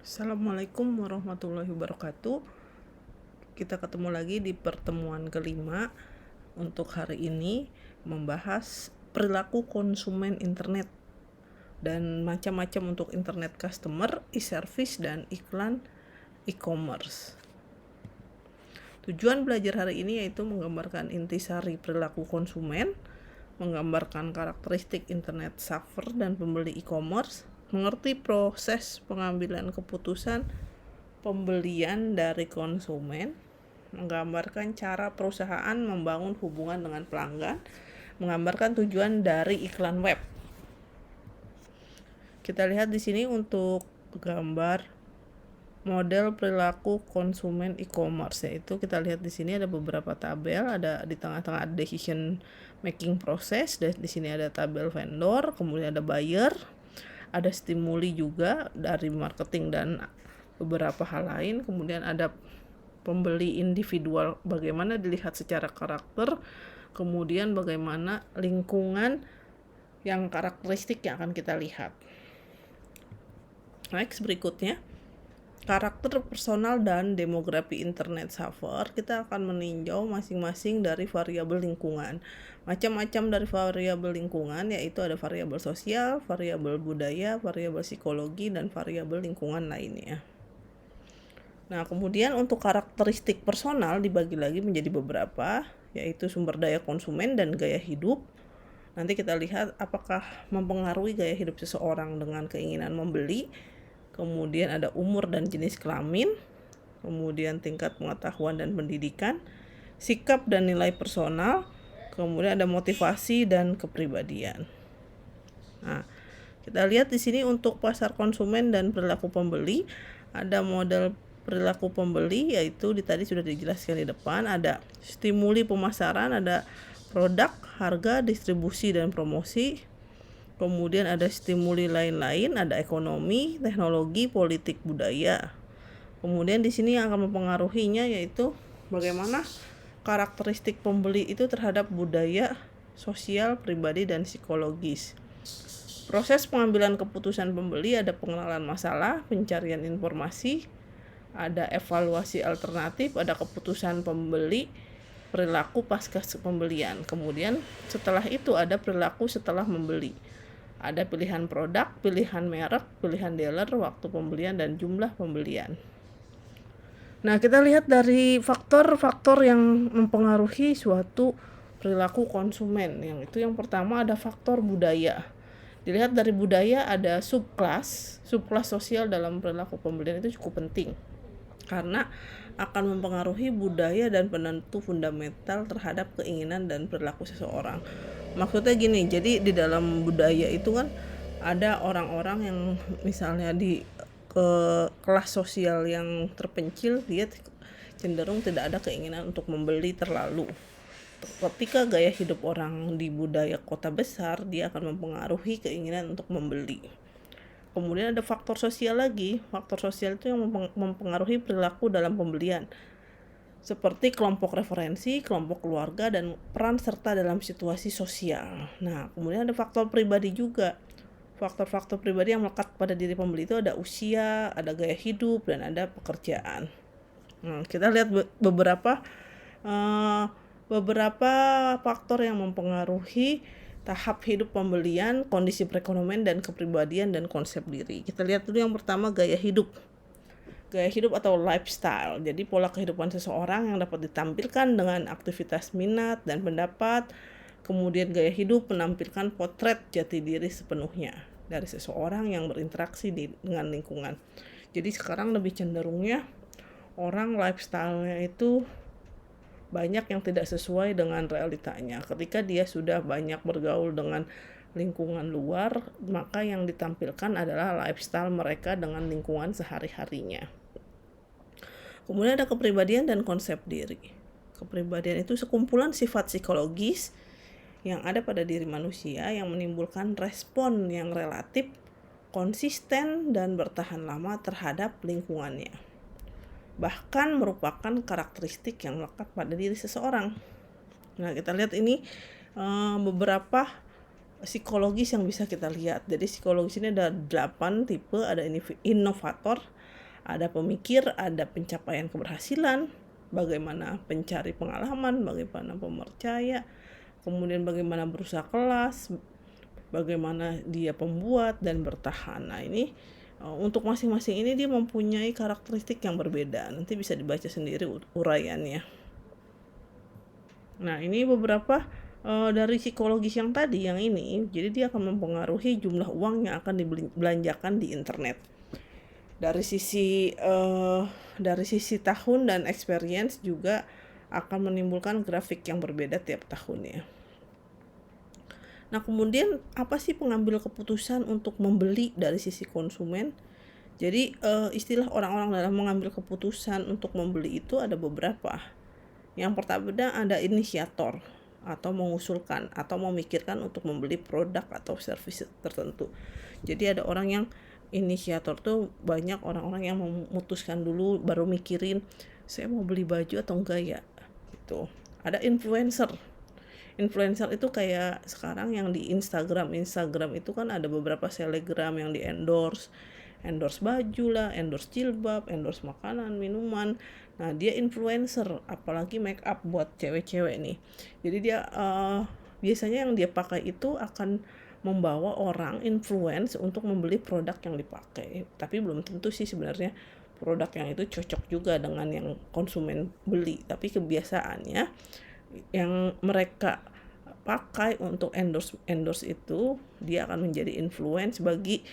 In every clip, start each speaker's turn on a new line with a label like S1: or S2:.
S1: Assalamualaikum warahmatullahi wabarakatuh. Kita ketemu lagi di pertemuan kelima untuk hari ini membahas perilaku konsumen internet dan macam-macam untuk internet customer, e-service, dan iklan e-commerce. Tujuan belajar hari ini yaitu menggambarkan intisari perilaku konsumen, menggambarkan karakteristik internet server dan pembeli e-commerce, mengerti proses pengambilan keputusan pembelian dari konsumen, menggambarkan cara perusahaan membangun hubungan dengan pelanggan, menggambarkan tujuan dari iklan web. Kita lihat di sini untuk gambar model perilaku konsumen e-commerce, yaitu kita lihat di sini ada beberapa tabel, ada di tengah-tengah ada decision making process, dan di sini ada tabel vendor, kemudian ada buyer, ada stimuli juga dari marketing dan beberapa hal lain, kemudian ada pembeli individual, bagaimana dilihat secara karakter, kemudian bagaimana lingkungan yang karakteristik yang akan kita lihat. Next, berikutnya karakter personal dan demografi internet server. Kita akan meninjau masing-masing dari variabel lingkungan. Macam-macam dari variabel lingkungan, yaitu ada variabel sosial, variabel budaya, variabel psikologi, dan variabel lingkungan lainnya. Nah, kemudian untuk karakteristik personal dibagi lagi menjadi beberapa, yaitu sumber daya konsumen dan gaya hidup. Nanti kita lihat apakah mempengaruhi gaya hidup seseorang dengan keinginan membeli. Kemudian ada umur dan jenis kelamin, kemudian tingkat pengetahuan dan pendidikan, sikap dan nilai personal, kemudian ada motivasi dan kepribadian. Nah, kita lihat di sini untuk pasar konsumen dan perilaku pembeli, ada model perilaku pembeli, yaitu tadi sudah dijelaskan di depan, ada stimuli pemasaran, ada produk, harga, distribusi, dan promosi. Kemudian ada stimuli lain-lain, ada ekonomi, teknologi, politik, budaya. Kemudian di sini yang akan mempengaruhinya yaitu bagaimana karakteristik pembeli itu terhadap budaya, sosial, pribadi, dan psikologis. Proses pengambilan keputusan pembeli ada pengenalan masalah, pencarian informasi, ada evaluasi alternatif, ada keputusan pembeli, perilaku pasca pembelian. Kemudian setelah itu ada perilaku setelah membeli. Ada pilihan produk, pilihan merek, pilihan dealer, waktu pembelian, dan jumlah pembelian. Nah, kita lihat dari faktor-faktor yang mempengaruhi suatu perilaku konsumen. Yang pertama ada faktor budaya. Dilihat dari budaya ada subkelas sosial dalam perilaku pembelian itu cukup penting, karena akan mempengaruhi budaya dan penentu fundamental terhadap keinginan dan perilaku seseorang. Maksudnya gini, jadi di dalam budaya itu kan ada orang-orang yang misalnya di kelas sosial yang terpencil, dia cenderung tidak ada keinginan untuk membeli terlalu. Ketika gaya hidup orang di budaya kota besar, dia akan mempengaruhi keinginan untuk membeli. Kemudian ada faktor sosial lagi. Faktor sosial itu yang mempengaruhi perilaku dalam pembelian, seperti kelompok referensi, kelompok keluarga, dan peran serta dalam situasi sosial. Nah, kemudian ada faktor pribadi juga. Faktor-faktor pribadi yang melekat pada diri pembeli itu ada usia, ada gaya hidup, dan ada pekerjaan. Nah, kita lihat beberapa faktor yang mempengaruhi tahap hidup pembelian, kondisi perekonomian, dan kepribadian, dan konsep diri. Kita lihat dulu yang pertama, gaya hidup. Gaya hidup atau lifestyle, jadi pola kehidupan seseorang yang dapat ditampilkan dengan aktivitas minat dan pendapat. Kemudian gaya hidup menampilkan potret jati diri sepenuhnya dari seseorang yang berinteraksi dengan lingkungan. Jadi sekarang lebih cenderungnya orang lifestyle-nya itu banyak yang tidak sesuai dengan realitanya. Ketika dia sudah banyak bergaul dengan lingkungan luar, maka yang ditampilkan adalah lifestyle mereka dengan lingkungan sehari-harinya. Kemudian ada kepribadian dan konsep diri. Kepribadian itu sekumpulan sifat psikologis yang ada pada diri manusia yang menimbulkan respon yang relatif, konsisten, dan bertahan lama terhadap lingkungannya. Bahkan merupakan karakteristik yang melekat pada diri seseorang. Nah, kita lihat ini beberapa psikologis yang bisa kita lihat. Jadi psikologis ini ada 8 tipe, ada inovator, Ada pemikir, ada pencapaian keberhasilan, bagaimana pencari pengalaman, bagaimana pemercaya, kemudian bagaimana berusaha kelas, bagaimana dia pembuat dan bertahan. Nah ini untuk masing-masing ini dia mempunyai karakteristik yang berbeda. Nanti bisa dibaca sendiri uraiannya. Nah ini beberapa dari psikologis yang tadi, yang ini, jadi dia akan mempengaruhi jumlah uang yang akan dibelanjakan di internet. Dari sisi tahun dan experience juga akan menimbulkan grafik yang berbeda tiap tahunnya. Nah kemudian apa sih pengambil keputusan untuk membeli dari sisi konsumen? Jadi istilah orang-orang dalam mengambil keputusan untuk membeli itu ada beberapa. Yang pertama ada inisiator, atau mengusulkan atau memikirkan untuk membeli produk atau service tertentu. Jadi ada orang yang inisiator tuh, banyak orang-orang yang memutuskan dulu baru mikirin saya mau beli baju atau enggak ya gitu. Ada influencer itu kayak sekarang yang di Instagram itu kan ada beberapa selebgram yang di endorse baju lah, endorse jilbab, endorse makanan, minuman. Nah dia influencer, apalagi make up buat cewek-cewek nih. Jadi dia biasanya yang dia pakai itu akan membawa orang influence untuk membeli produk yang dipakai. Tapi belum tentu sih sebenarnya produk yang itu cocok juga dengan yang konsumen beli. Tapi kebiasaannya yang mereka pakai untuk endorse itu, dia akan menjadi influence bagi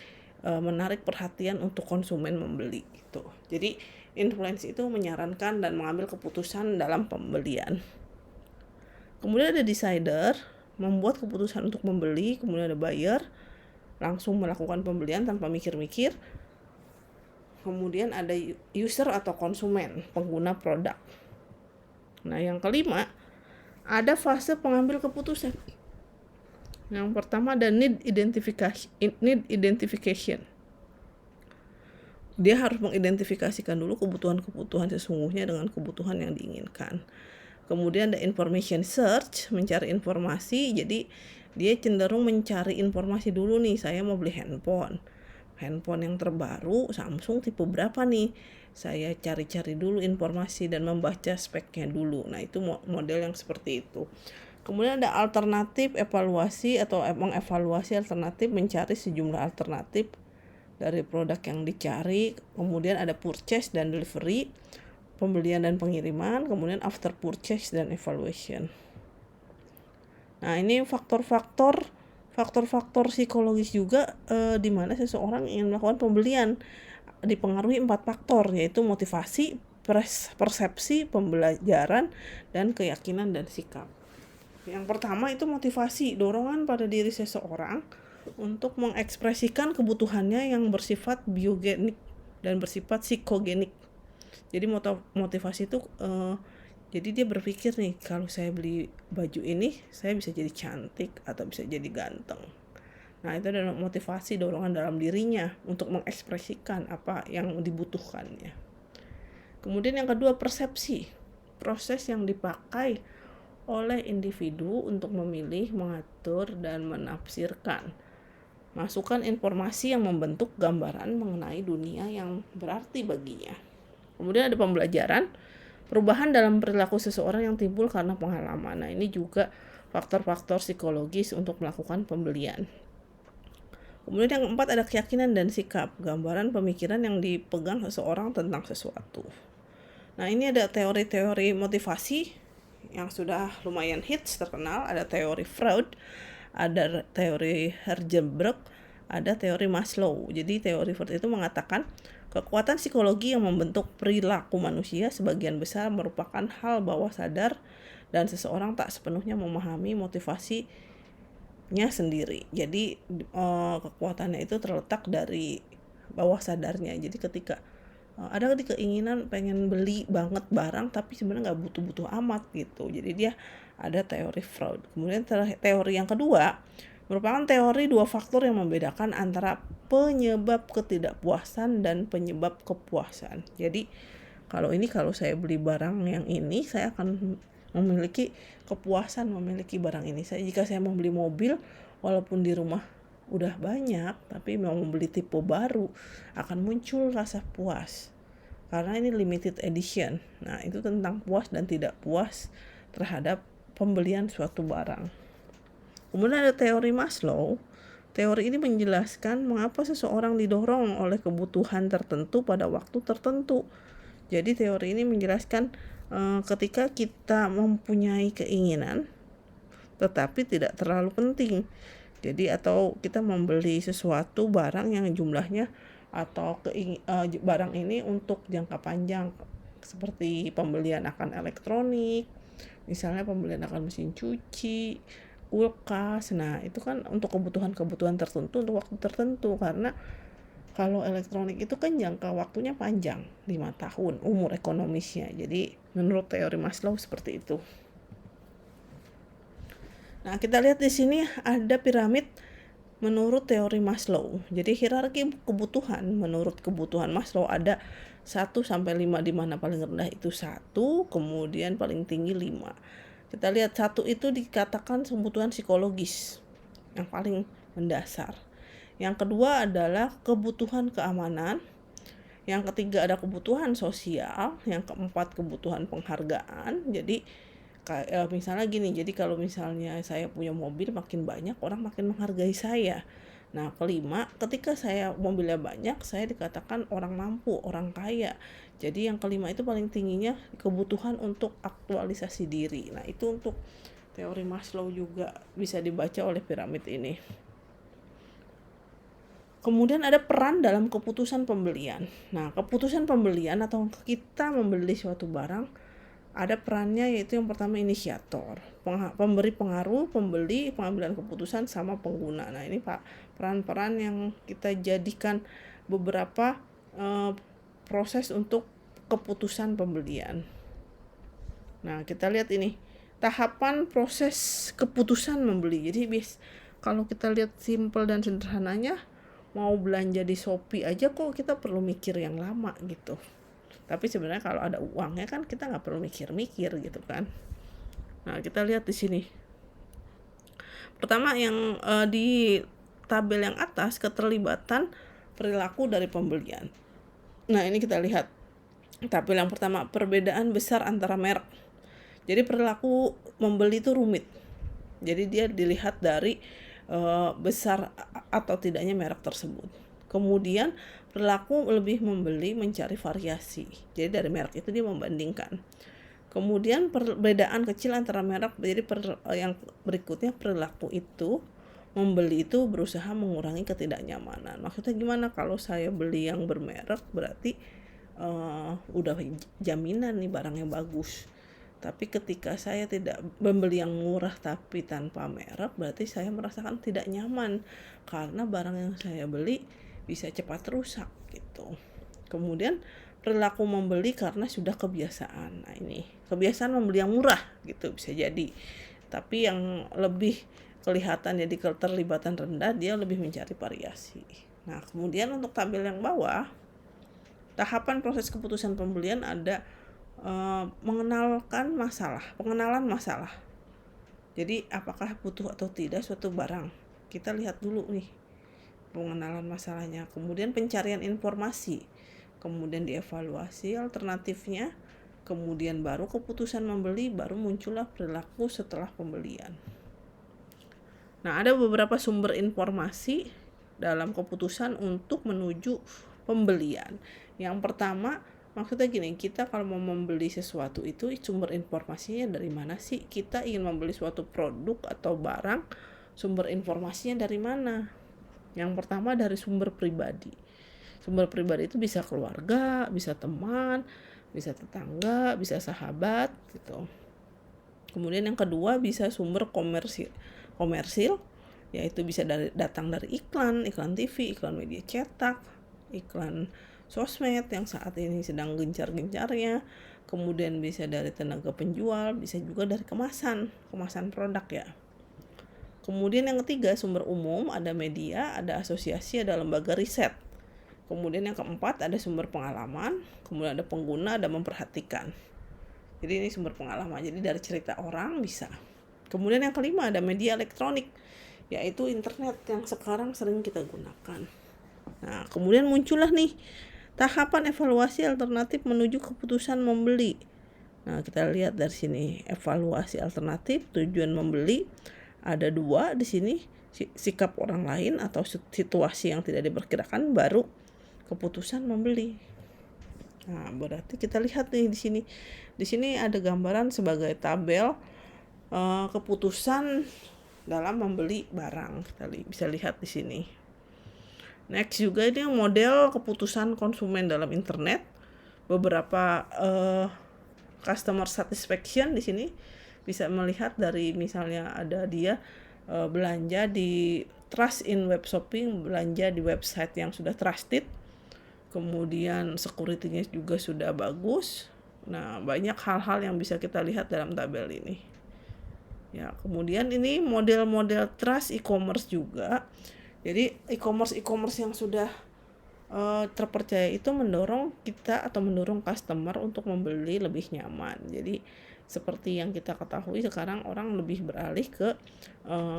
S1: menarik perhatian untuk konsumen membeli gitu. Jadi influence itu menyarankan dan mengambil keputusan dalam pembelian. Kemudian ada decider, membuat keputusan untuk membeli. Kemudian ada buyer, langsung melakukan pembelian tanpa mikir-mikir. Kemudian ada user atau konsumen, pengguna produk. Nah yang kelima, ada fase pengambil keputusan. Yang pertama ada need identification. Dia harus mengidentifikasikan dulu kebutuhan sesungguhnya dengan kebutuhan yang diinginkan. Kemudian ada information search, mencari informasi. Jadi dia cenderung mencari informasi dulu nih, saya mau beli handphone yang terbaru Samsung tipe berapa nih, saya cari-cari dulu informasi dan membaca speknya dulu. Nah itu model yang seperti itu. Kemudian ada alternatif evaluasi atau mengevaluasi alternatif, mencari sejumlah alternatif dari produk yang dicari. Kemudian ada purchase dan delivery, pembelian dan pengiriman. Kemudian after purchase dan evaluation. Nah ini faktor-faktor psikologis juga di mana seseorang ingin melakukan pembelian dipengaruhi 4 faktor, yaitu motivasi, persepsi, pembelajaran, dan keyakinan dan sikap. Yang pertama itu motivasi, dorongan pada diri seseorang untuk mengekspresikan kebutuhannya yang bersifat biogenik dan bersifat psikogenik. Jadi motivasi itu jadi dia berpikir nih, kalau saya beli baju ini saya bisa jadi cantik atau bisa jadi ganteng. Nah itu adalah motivasi, dorongan dalam dirinya untuk mengekspresikan apa yang dibutuhkannya. Kemudian yang kedua, persepsi, proses yang dipakai oleh individu untuk memilih, mengatur, dan menafsirkan. Masukkan informasi yang membentuk gambaran mengenai dunia yang berarti baginya. Kemudian ada pembelajaran, perubahan dalam perilaku seseorang yang timbul karena pengalaman. Nah ini juga faktor-faktor psikologis untuk melakukan pembelian. Kemudian yang keempat ada keyakinan dan sikap, gambaran pemikiran yang dipegang seseorang tentang sesuatu. Nah ini ada teori-teori motivasi yang sudah lumayan hits, terkenal. Ada teori Freud, ada teori Herzenberg, ada teori Maslow. Jadi teori Freud itu mengatakan kekuatan psikologi yang membentuk perilaku manusia sebagian besar merupakan hal bawah sadar dan seseorang tak sepenuhnya memahami motivasinya sendiri. Jadi kekuatannya itu terletak dari bawah sadarnya. Jadi ketika ada keinginan pengen beli banget barang tapi sebenarnya nggak butuh-butuh amat gitu. Jadi dia ada teori Freud. Kemudian teori yang kedua merupakan teori 2 faktor yang membedakan antara penyebab ketidakpuasan dan penyebab kepuasan. Jadi kalau saya beli barang yang ini, saya akan memiliki kepuasan memiliki barang ini. Jika saya mau beli mobil, walaupun di rumah udah banyak, tapi mau membeli tipe baru, akan muncul rasa puas. karena ini limited edition. Nah, itu tentang puas dan tidak puas terhadap pembelian suatu barang. Kemudian ada teori Maslow. Teori ini menjelaskan mengapa seseorang didorong oleh kebutuhan tertentu pada waktu tertentu. Jadi teori ini menjelaskan ketika kita mempunyai keinginan tetapi tidak terlalu penting. Jadi atau kita membeli sesuatu barang yang jumlahnya atau barang ini untuk jangka panjang, seperti pembelian akan elektronik, misalnya pembelian akan mesin cuci, kulkas. Nah, itu kan untuk kebutuhan-kebutuhan tertentu untuk waktu tertentu, karena kalau elektronik itu kan jangka waktunya panjang, 5 tahun umur ekonomisnya. Jadi menurut teori Maslow seperti itu. Nah, kita lihat di sini ada piramid menurut teori Maslow. Jadi hierarki kebutuhan menurut kebutuhan Maslow ada 1 sampai 5, di mana paling rendah itu 1, kemudian paling tinggi 5. Kita lihat 1 itu dikatakan kebutuhan psikologis yang paling mendasar. Yang kedua adalah kebutuhan keamanan. Yang ketiga ada kebutuhan sosial. Yang keempat kebutuhan penghargaan. Jadi misalnya gini, jadi kalau misalnya saya punya mobil makin banyak, orang makin menghargai saya. Nah, kelima, ketika saya mobilnya banyak, saya dikatakan orang mampu, orang kaya. Jadi yang kelima itu paling tingginya kebutuhan untuk aktualisasi diri. Nah, itu untuk teori Maslow juga bisa dibaca oleh piramid ini. Kemudian ada peran dalam keputusan pembelian. Nah, keputusan pembelian atau kita membeli suatu barang ada perannya, yaitu yang pertama inisiator, pemberi pengaruh, pembeli, pengambilan keputusan, sama pengguna. Nah, ini peran-peran yang kita jadikan beberapa proses untuk keputusan pembelian. Nah, kita lihat ini tahapan proses keputusan membeli. Jadi kalau kita lihat simpel dan sederhananya, mau belanja di Shopee aja kok kita perlu mikir yang lama gitu. Tapi sebenarnya kalau ada uangnya kan kita nggak perlu mikir-mikir gitu kan. Nah, kita lihat di sini. Pertama yang di tabel yang atas, keterlibatan perilaku dari pembelian. Nah, ini kita lihat tabel yang pertama, perbedaan besar antara merek. Jadi perilaku membeli itu rumit. Jadi dia dilihat dari besar atau tidaknya merek tersebut. Kemudian perilaku lebih membeli mencari variasi. Jadi dari merek itu dia membandingkan. Kemudian perbedaan kecil antara merek. Jadi yang berikutnya, perilaku itu membeli itu berusaha mengurangi ketidaknyamanan. Maksudnya gimana? Kalau saya beli yang bermerek berarti udah jaminan nih barangnya bagus. Tapi ketika saya tidak membeli yang murah tapi tanpa merek, berarti saya merasakan tidak nyaman karena barang yang saya beli bisa cepat rusak gitu. Kemudian perilaku membeli karena sudah kebiasaan. Nah, ini kebiasaan membeli yang murah gitu bisa jadi. Tapi yang lebih kelihatan jadi keterlibatan rendah, dia lebih mencari variasi. Nah, kemudian untuk tabel yang bawah, tahapan proses keputusan pembelian ada pengenalan masalah. Jadi apakah butuh atau tidak suatu barang? Kita lihat dulu nih pengenalan masalahnya. Kemudian pencarian informasi. Kemudian dievaluasi alternatifnya. Kemudian baru keputusan membeli, baru muncullah perilaku setelah pembelian. Nah, ada beberapa sumber informasi dalam keputusan untuk menuju pembelian. Yang pertama, maksudnya gini, kita kalau mau membeli sesuatu itu sumber informasinya dari mana sih? Kita ingin membeli suatu produk atau barang, sumber informasinya dari mana? Yang pertama dari sumber pribadi. Sumber pribadi itu bisa keluarga, bisa teman, bisa tetangga, bisa sahabat gitu. Kemudian yang kedua bisa sumber komersil, yaitu bisa datang dari iklan TV, iklan media cetak, iklan sosmed yang saat ini sedang gencar-gencarnya. Kemudian bisa dari tenaga penjual, bisa juga dari kemasan produk ya. Kemudian yang ketiga sumber umum, ada media, ada asosiasi, ada lembaga riset. Kemudian yang keempat ada sumber pengalaman, kemudian ada pengguna, ada memperhatikan. Jadi ini sumber pengalaman, jadi dari cerita orang bisa. Kemudian yang kelima ada media elektronik, yaitu internet yang sekarang sering kita gunakan. Nah, kemudian muncullah nih Tahapan evaluasi alternatif menuju keputusan membeli. Nah, kita lihat dari sini evaluasi alternatif tujuan membeli ada 2 di sini, sikap orang lain atau situasi yang tidak diperkirakan, baru keputusan membeli. Nah, berarti kita lihat nih di sini. Di sini ada gambaran sebagai tabel keputusan dalam membeli barang. Kita bisa lihat di sini. Next juga ini model keputusan konsumen dalam internet. Beberapa customer satisfaction di sini bisa melihat dari misalnya ada dia belanja di trust in web shopping, belanja di website yang sudah trusted, kemudian security-nya juga sudah bagus. Nah, banyak hal-hal yang bisa kita lihat dalam tabel ini. Ya, kemudian ini model-model trust e-commerce juga. Jadi e-commerce yang sudah terpercaya itu mendorong kita atau mendorong customer untuk membeli lebih nyaman. Jadi seperti yang kita ketahui sekarang orang lebih beralih ke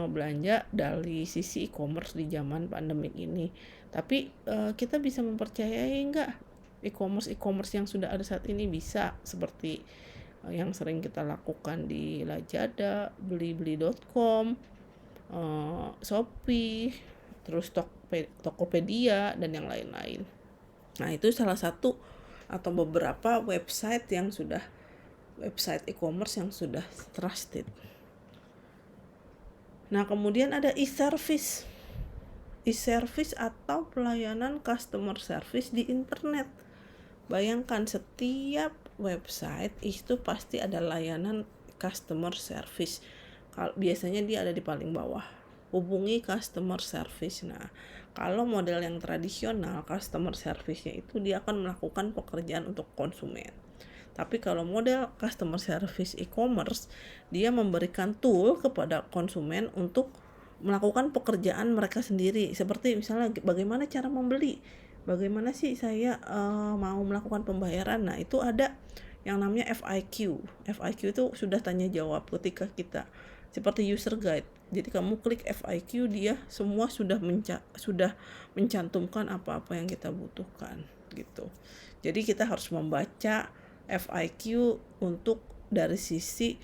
S1: belanja dari sisi e-commerce di zaman pandemik ini. Tapi kita bisa mempercayai enggak e-commerce yang sudah ada saat ini? Bisa, seperti yang sering kita lakukan di Lazada, blibli.com, Shopee, terus Tokopedia dan yang lain-lain. Nah, itu salah satu atau beberapa website e-commerce yang sudah trusted. Nah, kemudian ada e-service atau pelayanan customer service di internet. Bayangkan setiap website itu pasti ada layanan customer service. Biasanya dia ada di paling bawah. Hubungi customer service. Nah, kalau model yang tradisional, customer service-nya itu dia akan melakukan pekerjaan untuk konsumen. Tapi kalau model customer service e-commerce, dia memberikan tool kepada konsumen untuk melakukan pekerjaan mereka sendiri. Seperti misalnya bagaimana cara membeli, bagaimana sih saya mau melakukan pembayaran. Nah, itu ada yang namanya FIQ. FIQ itu sudah tanya jawab ketika kita seperti user guide. Jadi kamu klik FIQ, dia semua sudah mencantumkan apa-apa yang kita butuhkan gitu. Jadi kita harus membaca FIQ untuk dari sisi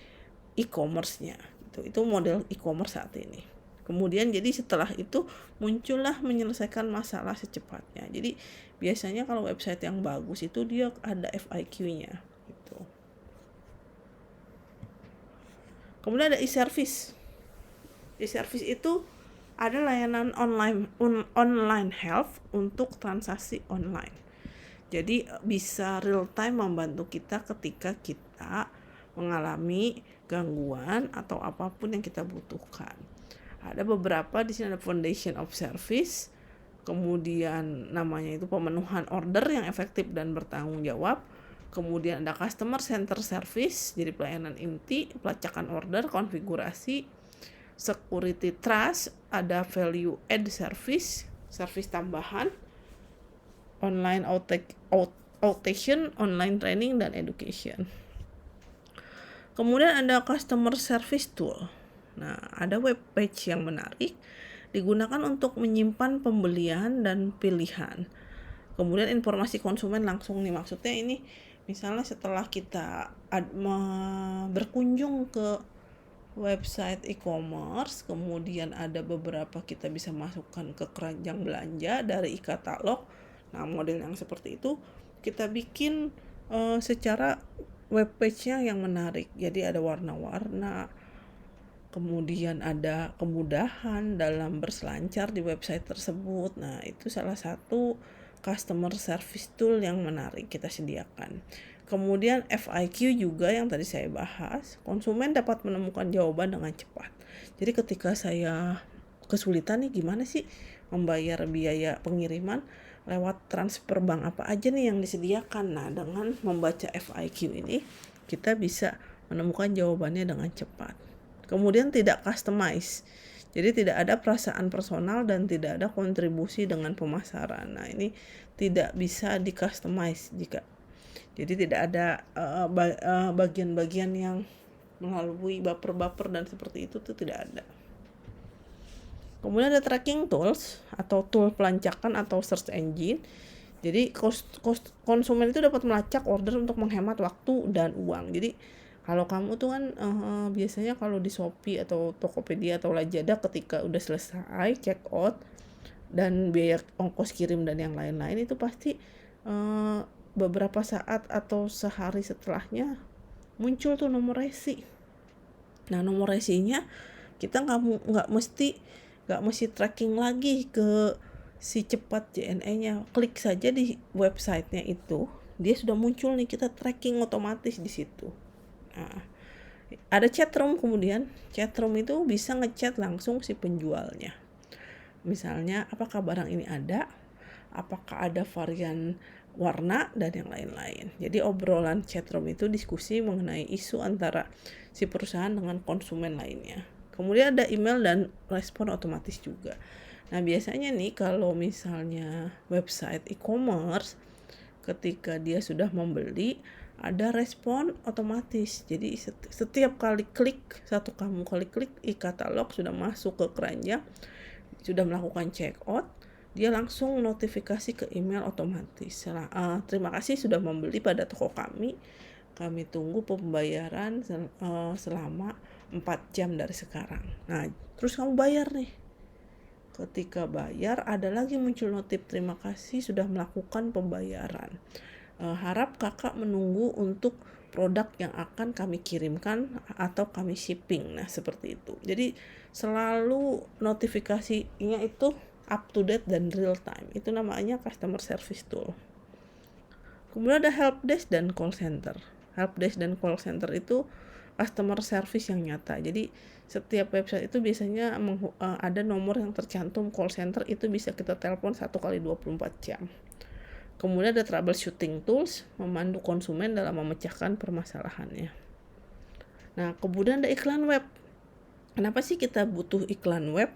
S1: e-commerce-nya gitu. Itu model e-commerce saat ini. Kemudian jadi setelah itu muncullah menyelesaikan masalah secepatnya. Jadi biasanya kalau website yang bagus itu dia ada FIQ-nya gitu. Kemudian ada e-service. E-service itu ada layanan online health untuk transaksi online. Jadi bisa real time membantu kita ketika kita mengalami gangguan atau apapun yang kita butuhkan. Ada beberapa di sini, ada foundation of service, kemudian namanya itu pemenuhan order yang efektif dan bertanggung jawab. Kemudian ada customer center service, jadi pelayanan inti, pelacakan order, konfigurasi, security trust, ada value add service tambahan, online outation, online training dan education. Kemudian ada customer service tool. Nah, ada web page yang menarik, digunakan untuk menyimpan pembelian dan pilihan. Kemudian informasi konsumen langsung nih, maksudnya ini misalnya setelah kita berkunjung ke website e-commerce, kemudian ada beberapa kita bisa masukkan ke keranjang belanja dari e-katalog. Nah, model yang seperti itu kita bikin secara web page-nya yang menarik. Jadi ada warna-warna, kemudian ada kemudahan dalam berselancar di website tersebut. Nah, itu salah satu customer service tool yang menarik kita sediakan. Kemudian FIQ juga yang tadi saya bahas, konsumen dapat menemukan jawaban dengan cepat. Jadi ketika saya kesulitan nih, gimana sih membayar biaya pengiriman, lewat transfer bank apa aja nih yang disediakan. Nah, dengan membaca FIQ ini kita bisa menemukan jawabannya dengan cepat. Kemudian tidak customize, jadi tidak ada perasaan personal dan tidak ada kontribusi dengan pemasaran. Nah, ini tidak bisa di customize jadi tidak ada bagian-bagian yang melalui baper-baper dan seperti itu tuh tidak ada. Kemudian ada tracking tools atau tool pelancakan atau search engine. Jadi konsumen itu dapat melacak order untuk menghemat waktu dan uang. Jadi kalau kamu tuh kan biasanya kalau di Shopee atau Tokopedia atau Lazada ketika udah selesai check out dan biaya ongkos kirim dan yang lain-lain itu pasti beberapa saat atau sehari setelahnya muncul tuh nomor resi. Nah, nomor resinya kita nggak mesti tracking lagi ke si cepat JNE-nya. Klik saja di websitenya itu, dia sudah muncul nih, kita tracking otomatis di situ. Nah, ada chatroom, kemudian chatroom itu bisa ngechat langsung si penjualnya. Misalnya, apakah barang ini ada? Apakah ada varian warna dan yang lain-lain. Jadi obrolan chatroom itu diskusi mengenai isu antara si perusahaan dengan konsumen lainnya. Kemudian ada email dan respon otomatis juga. Nah, biasanya nih kalau misalnya website e-commerce ketika dia sudah membeli ada respon otomatis. Jadi setiap kali kamu klik e-katalog sudah masuk ke keranjang, sudah melakukan check out, dia langsung notifikasi ke email otomatis. Terima kasih sudah membeli pada toko kami. Kami tunggu pembayaran selama 4 jam dari sekarang. Nah, terus kamu bayar nih. Ketika bayar, ada lagi muncul notif terima kasih sudah melakukan pembayaran. Harap kakak menunggu untuk produk yang akan kami kirimkan atau kami shipping. Nah, seperti itu. Jadi selalu notifikasinya itu up to date dan real time. Itu namanya customer service tool. Kemudian ada help desk dan call center. Help desk dan call center itu customer service yang nyata. Jadi setiap website itu biasanya ada nomor yang tercantum call center, itu bisa kita telepon 1 kali 24 jam. Kemudian ada troubleshooting tools, memandu konsumen dalam memecahkan permasalahannya. Nah, kemudian ada iklan web. Kenapa sih kita butuh iklan web?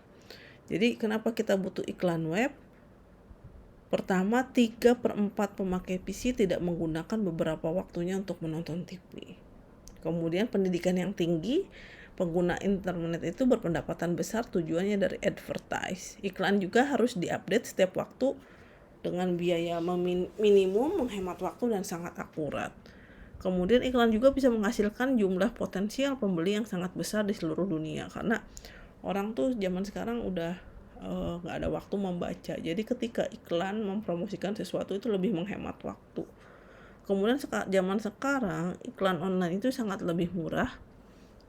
S1: Jadi kenapa kita butuh iklan web? Pertama, 3/4 pemakai PC tidak menggunakan beberapa waktunya untuk menonton TV. Kemudian pendidikan yang tinggi, pengguna internet itu berpendapatan besar tujuannya dari advertise. Iklan juga harus diupdate setiap waktu dengan biaya minimum, menghemat waktu dan sangat akurat. Kemudian iklan juga bisa menghasilkan jumlah potensial pembeli yang sangat besar di seluruh dunia, karena orang tuh zaman sekarang udah nggak ada waktu membaca. Jadi ketika iklan mempromosikan sesuatu itu lebih menghemat waktu. Kemudian zaman sekarang iklan online itu sangat lebih murah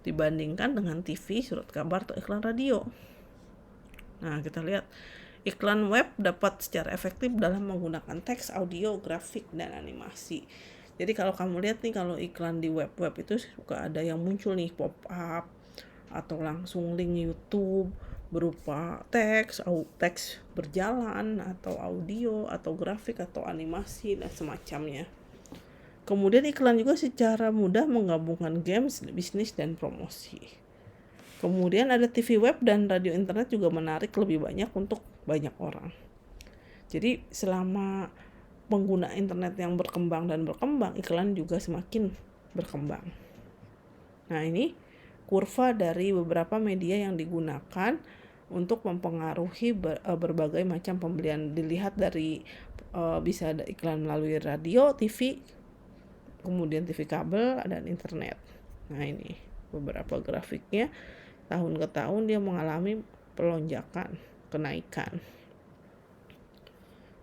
S1: dibandingkan dengan TV, surat kabar, atau iklan radio. Nah, kita lihat iklan web dapat secara efektif dalam menggunakan teks, audio, grafik, dan animasi. Jadi kalau kamu lihat nih, kalau iklan di web itu suka ada yang muncul nih pop up atau langsung link YouTube berupa teks berjalan atau audio atau grafik atau animasi dan semacamnya. Kemudian iklan juga secara mudah menggabungkan games, bisnis, dan promosi. Kemudian ada TV web dan radio internet juga menarik lebih banyak untuk banyak orang. Jadi selama pengguna internet yang berkembang, iklan juga semakin berkembang. Nah, ini kurva dari beberapa media yang digunakan untuk mempengaruhi berbagai macam pembelian. Dilihat dari bisa ada iklan melalui radio, TV, kemudian TV kabel, dan internet. Nah, ini beberapa grafiknya. Tahun ke tahun dia mengalami pelonjakan, kenaikan.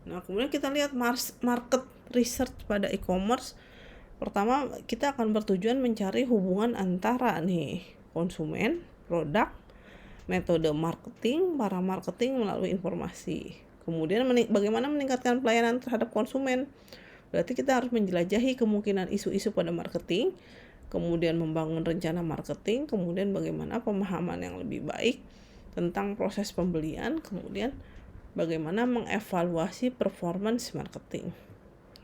S1: Nah, kemudian kita lihat market research pada e-commerce. Pertama, kita akan bertujuan mencari hubungan antara nih konsumen, produk, metode marketing, para marketing melalui informasi. Kemudian bagaimana meningkatkan pelayanan terhadap konsumen. Berarti kita harus menjelajahi kemungkinan isu-isu pada marketing, kemudian membangun rencana marketing, kemudian bagaimana pemahaman yang lebih baik tentang proses pembelian, kemudian bagaimana mengevaluasi performance marketing.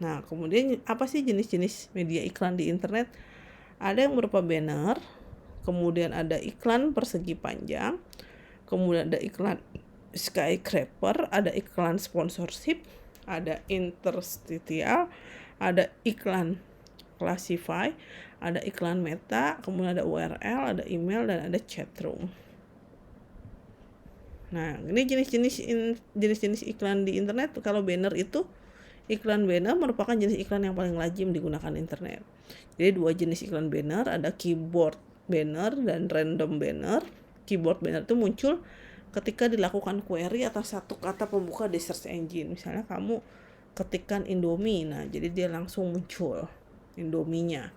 S1: Nah, kemudian apa sih jenis-jenis media iklan di internet? Ada yang berupa banner, kemudian ada iklan persegi panjang, kemudian ada iklan skyscraper, ada iklan sponsorship, ada interstitial, ada iklan classify, ada iklan meta, kemudian ada URL, ada email, dan ada chatroom. Nah, ini jenis-jenis iklan di internet. Kalau banner itu Iklan banner merupakan jenis iklan yang paling lazim digunakan internet. Jadi dua jenis iklan banner, ada keyboard banner dan random banner. Keyboard banner itu muncul ketika dilakukan query atas satu kata pembuka di search engine. Misalnya kamu ketikkan Indomie, nah jadi dia langsung muncul Indominya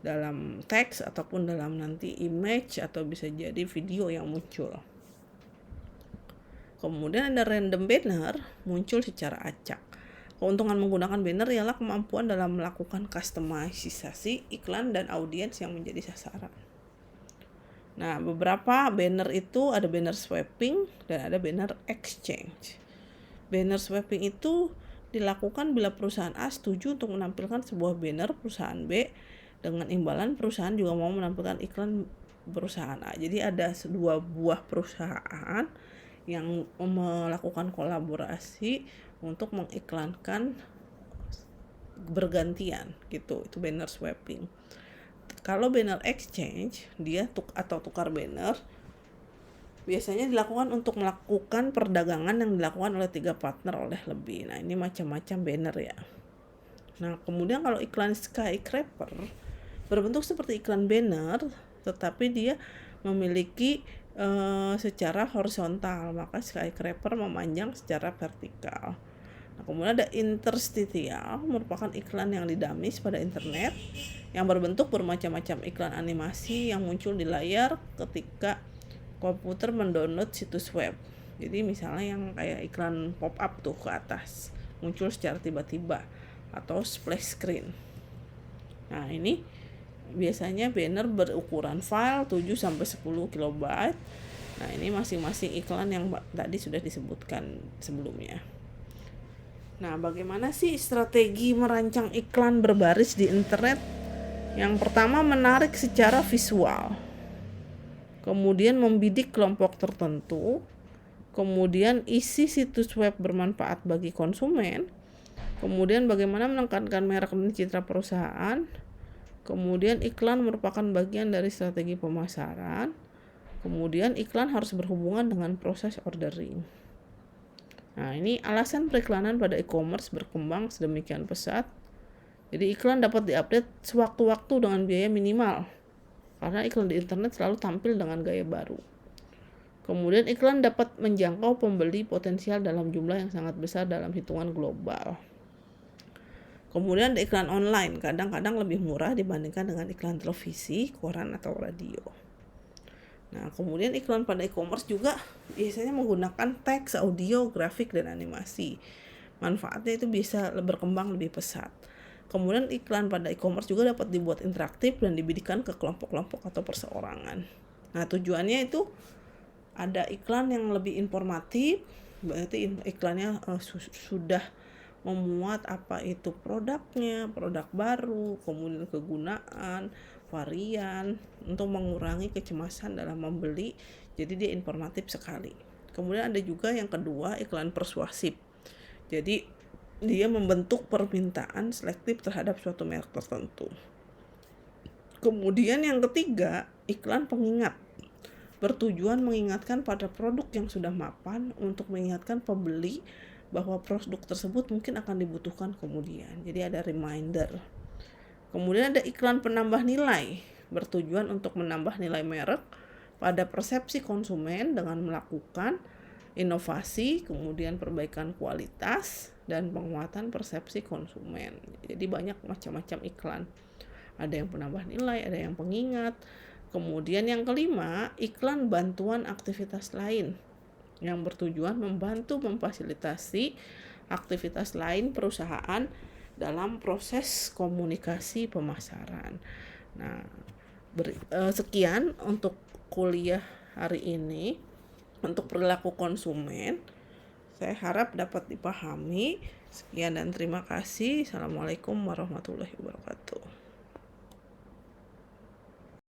S1: dalam teks ataupun dalam nanti image atau bisa jadi video yang muncul. Kemudian ada random banner muncul secara acak. Keuntungan menggunakan banner ialah kemampuan dalam melakukan customisasi iklan dan audiens yang menjadi sasaran. Nah, beberapa banner itu ada banner swapping dan ada banner exchange. Banner swapping itu dilakukan bila perusahaan A setuju untuk menampilkan sebuah banner perusahaan B dengan imbalan perusahaan juga mau menampilkan iklan perusahaan A. Jadi ada dua buah perusahaan yang melakukan kolaborasi untuk mengiklankan bergantian gitu. Itu banner swapping. Kalau banner exchange, dia tukar banner biasanya dilakukan untuk melakukan perdagangan yang dilakukan oleh 3 partner oleh lebih. Nah, ini macam-macam banner ya. Nah, kemudian kalau iklan skyscraper berbentuk seperti iklan banner, tetapi dia memiliki secara horizontal, maka skyscraper memanjang secara vertikal. Nah, kemudian ada interstitial, merupakan iklan yang didamis pada internet yang berbentuk bermacam-macam iklan animasi yang muncul di layar ketika komputer mendownload situs web. Jadi misalnya yang kayak iklan pop up tuh ke atas muncul secara tiba-tiba atau splash screen. Nah, ini biasanya banner berukuran file 7-10 KB. Nah, ini masing-masing iklan yang tadi sudah disebutkan sebelumnya. Nah, bagaimana sih strategi merancang iklan berbaris di internet? Yang pertama, menarik secara visual. Kemudian membidik kelompok tertentu. Kemudian isi situs web bermanfaat bagi konsumen. Kemudian bagaimana menekankan merek dan citra perusahaan. Kemudian iklan merupakan bagian dari strategi pemasaran. Kemudian iklan harus berhubungan dengan proses ordering. Nah, ini alasan periklanan pada e-commerce berkembang sedemikian pesat. Jadi iklan dapat diupdate sewaktu-waktu dengan biaya minimal. Karena iklan di internet selalu tampil dengan gaya baru. Kemudian iklan dapat menjangkau pembeli potensial dalam jumlah yang sangat besar dalam hitungan global. Kemudian ada iklan online, kadang-kadang lebih murah dibandingkan dengan iklan televisi, koran, atau radio. Nah, kemudian iklan pada e-commerce juga biasanya menggunakan teks, audio, grafik, dan animasi. Manfaatnya itu bisa berkembang lebih pesat. Kemudian iklan pada e-commerce juga dapat dibuat interaktif dan dibidikan ke kelompok-kelompok atau perseorangan. Nah, tujuannya itu ada iklan yang lebih informatif, berarti iklannya sudah memuat apa itu produknya, produk baru, kemudian kegunaan, varian, untuk mengurangi kecemasan dalam membeli. Jadi dia informatif sekali. Kemudian ada juga yang kedua, iklan persuasif. Jadi dia membentuk permintaan selektif terhadap suatu merek tertentu. Kemudian yang ketiga, iklan pengingat. Bertujuan mengingatkan pada produk yang sudah mapan untuk mengingatkan pembeli bahwa produk tersebut mungkin akan dibutuhkan kemudian. Jadi ada reminder. Kemudian ada iklan penambah nilai. Bertujuan untuk menambah nilai merek pada persepsi konsumen dengan melakukan inovasi, kemudian perbaikan kualitas, dan penguatan persepsi konsumen. Jadi banyak macam-macam iklan. Ada yang penambah nilai, ada yang pengingat. Kemudian yang kelima, iklan bantuan aktivitas lain yang bertujuan membantu memfasilitasi aktivitas lain perusahaan dalam proses komunikasi pemasaran. Nah, sekian untuk kuliah hari ini untuk perilaku konsumen. Saya harap dapat dipahami. Sekian dan terima kasih. Assalamualaikum warahmatullahi wabarakatuh.